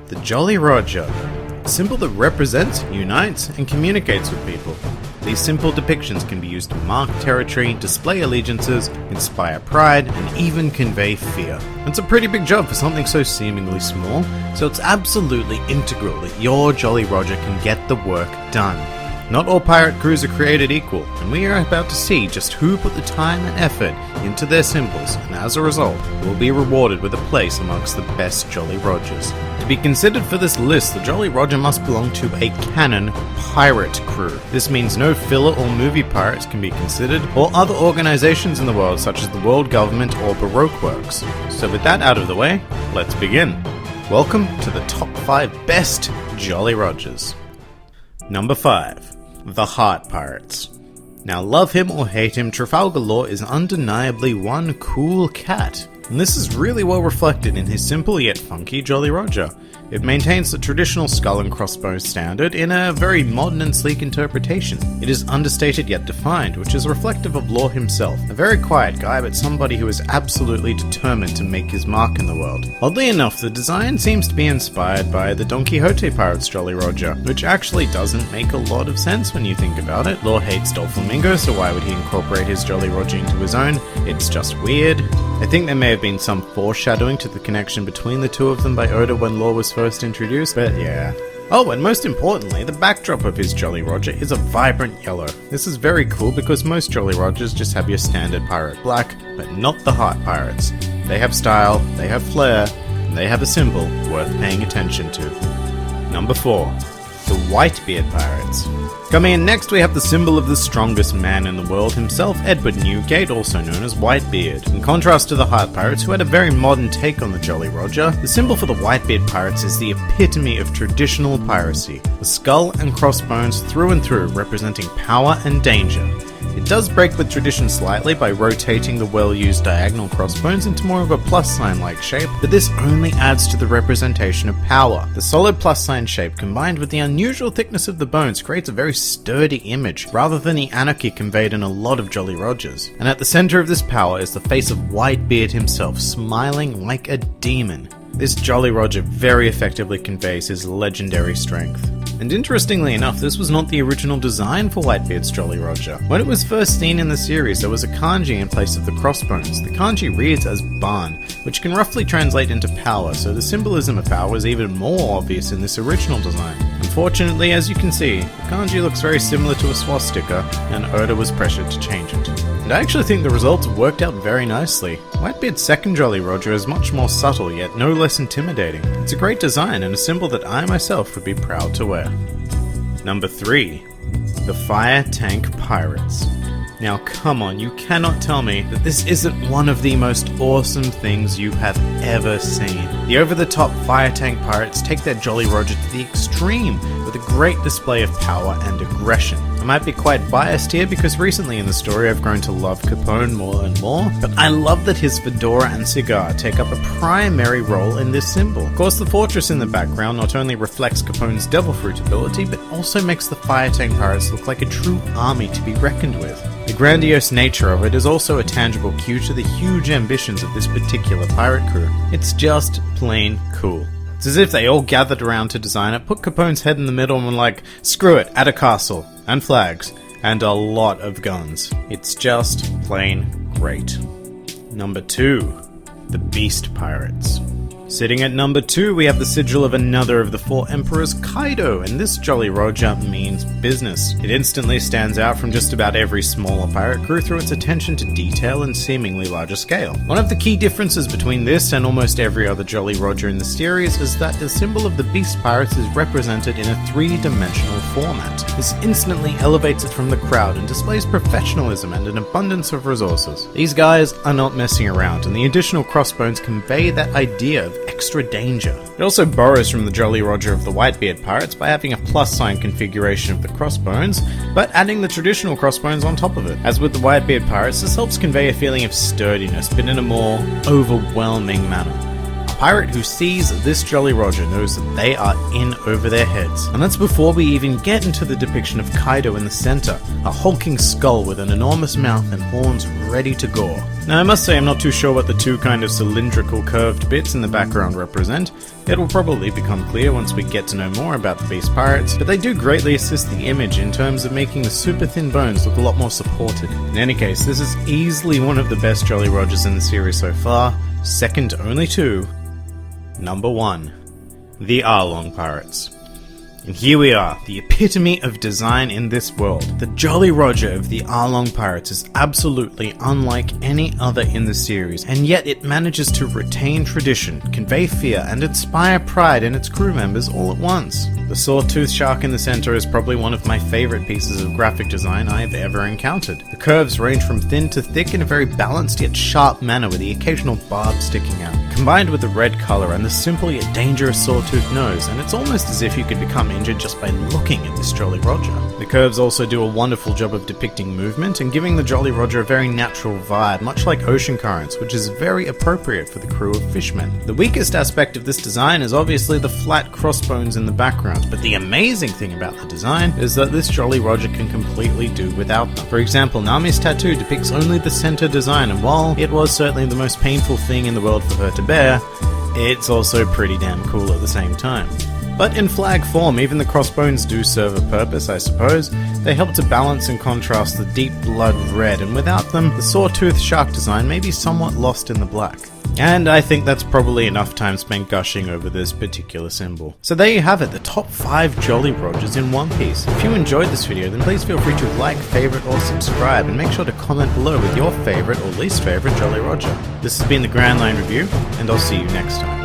The Jolly Roger, a symbol that represents, unites, and communicates with people. These simple depictions can be used to mark territory, display allegiances, inspire pride, and even convey fear. It's a pretty big job for something so seemingly small, so it's absolutely integral that your Jolly Roger can get the work done. Not all pirate crews are created equal, and we are about to see just who put the time and effort into their symbols, and as a result, will be rewarded with a place amongst the best Jolly Rogers. To be considered for this list, the Jolly Roger must belong to a canon pirate crew. This means no filler or movie pirates can be considered, or other organizations in the world such as the World Government or Baroque Works. So with that out of the way, let's begin. Welcome to the top 5 best Jolly Rogers. Number 5. The Heart Pirates. Now, love him or hate him, Trafalgar Law is undeniably one cool cat, and this is really well reflected in his simple yet funky Jolly Roger. It maintains the traditional skull and crossbones standard in a very modern and sleek interpretation. It is understated yet defined, which is reflective of Law himself, a very quiet guy but somebody who is absolutely determined to make his mark in the world. Oddly enough, the design seems to be inspired by the Don Quixote Pirates Jolly Roger, which actually doesn't make a lot of sense when you think about it. Law hates Doflamingo, so why would he incorporate his Jolly Roger into his own? It's just weird. I think there may have been some foreshadowing to the connection between the two of them by Oda when Law was first introduced, but yeah. Oh, and most importantly, the backdrop of his Jolly Roger is a vibrant yellow. This is very cool because most Jolly Rogers just have your standard pirate black, but not the Heart Pirates. They have style, they have flair, and they have a symbol worth paying attention to. Number 4. The Whitebeard Pirates. Coming in next, we have the symbol of the strongest man in the world himself, Edward Newgate, also known as Whitebeard. In contrast to the Heart Pirates, who had a very modern take on the Jolly Roger, the symbol for the Whitebeard Pirates is the epitome of traditional piracy. The skull and crossbones through and through, representing power and danger. It does break with tradition slightly by rotating the well-used diagonal crossbones into more of a plus sign-like shape, but this only adds to the representation of power. The solid plus sign shape combined with the unusual thickness of the bones creates a very sturdy image, rather than the anarchy conveyed in a lot of Jolly Rogers. And at the center of this power is the face of Whitebeard himself, smiling like a demon. This Jolly Roger very effectively conveys his legendary strength. And interestingly enough, this was not the original design for Whitebeard's Jolly Roger. When it was first seen in the series, there was a kanji in place of the crossbones. The kanji reads as Ban, which can roughly translate into power, so the symbolism of power was even more obvious in this original design. Unfortunately, as you can see, the kanji looks very similar to a swastika, and Oda was pressured to change it. And I actually think the results worked out very nicely. Whitebeard's second Jolly Roger is much more subtle, yet no less intimidating. It's a great design and a symbol that I myself would be proud to wear. Number 3. The Fire Tank Pirates. Now come on, you cannot tell me that this isn't one of the most awesome things you have ever seen. The over-the-top Fire Tank Pirates take their Jolly Roger to the extreme with a great display of power and aggression. I might be quite biased here because recently in the story I've grown to love Capone more and more, but I love that his fedora and cigar take up a primary role in this symbol. Of course, the fortress in the background not only reflects Capone's devil fruit ability, but also makes the Fire Tank Pirates look like a true army to be reckoned with. The grandiose nature of it is also a tangible cue to the huge ambitions of this particular pirate crew. It's just plain cool. It's as if they all gathered around to design it, put Capone's head in the middle and were like, screw it, add a castle, and flags, and a lot of guns. It's just plain great. Number 2. The Beast Pirates. Sitting at number 2, we have the sigil of another of the 4 emperors, Kaido, and this Jolly Roger means business. It instantly stands out from just about every smaller pirate crew through its attention to detail and seemingly larger scale. One of the key differences between this and almost every other Jolly Roger in the series is that the symbol of the Beast Pirates is represented in a 3-dimensional format. This instantly elevates it from the crowd and displays professionalism and an abundance of resources. These guys are not messing around, and the additional crossbones convey that idea of extra danger. It also borrows from the Jolly Roger of the Whitebeard Pirates by having a plus sign configuration of the crossbones, but adding the traditional crossbones on top of it. As with the Whitebeard Pirates, this helps convey a feeling of sturdiness, but in a more overwhelming manner. pirate who sees this Jolly Roger knows that they are in over their heads. And that's before we even get into the depiction of Kaido in the center, a hulking skull with an enormous mouth and horns ready to gore. Now I must say I'm not too sure what the two kind of cylindrical curved bits in the background represent. It will probably become clear once we get to know more about the Beast Pirates, but they do greatly assist the image in terms of making the super thin bones look a lot more supported. In any case, this is easily one of the best Jolly Rogers in the series so far, second only to number 1, the Arlong Pirates. And here we are, the epitome of design in this world. The Jolly Roger of the Arlong Pirates is absolutely unlike any other in the series, and yet it manages to retain tradition, convey fear, and inspire pride in its crew members all at once. The sawtooth shark in the center is probably one of my favorite pieces of graphic design I've ever encountered. The curves range from thin to thick in a very balanced yet sharp manner, with the occasional barb sticking out. Combined with the red color and the simple yet dangerous sawtooth nose, and it's almost as if you could become injured just by looking at this Jolly Roger. The curves also do a wonderful job of depicting movement and giving the Jolly Roger a very natural vibe, much like ocean currents, which is very appropriate for the crew of fishmen. The weakest aspect of this design is obviously the flat crossbones in the background, but the amazing thing about the design is that this Jolly Roger can completely do without them. For example, Nami's tattoo depicts only the center design, and while it was certainly the most painful thing in the world for her to bear, it's also pretty damn cool at the same time. But in flag form, even the crossbones do serve a purpose, I suppose. They help to balance and contrast the deep blood red, and without them, the sawtooth shark design may be somewhat lost in the black. And I think that's probably enough time spent gushing over this particular symbol. So there you have it, the top 5 Jolly Rogers in One Piece. If you enjoyed this video, then please feel free to like, favorite, or subscribe, and make sure to comment below with your favorite or least favorite Jolly Roger. This has been the Grand Line Review, and I'll see you next time.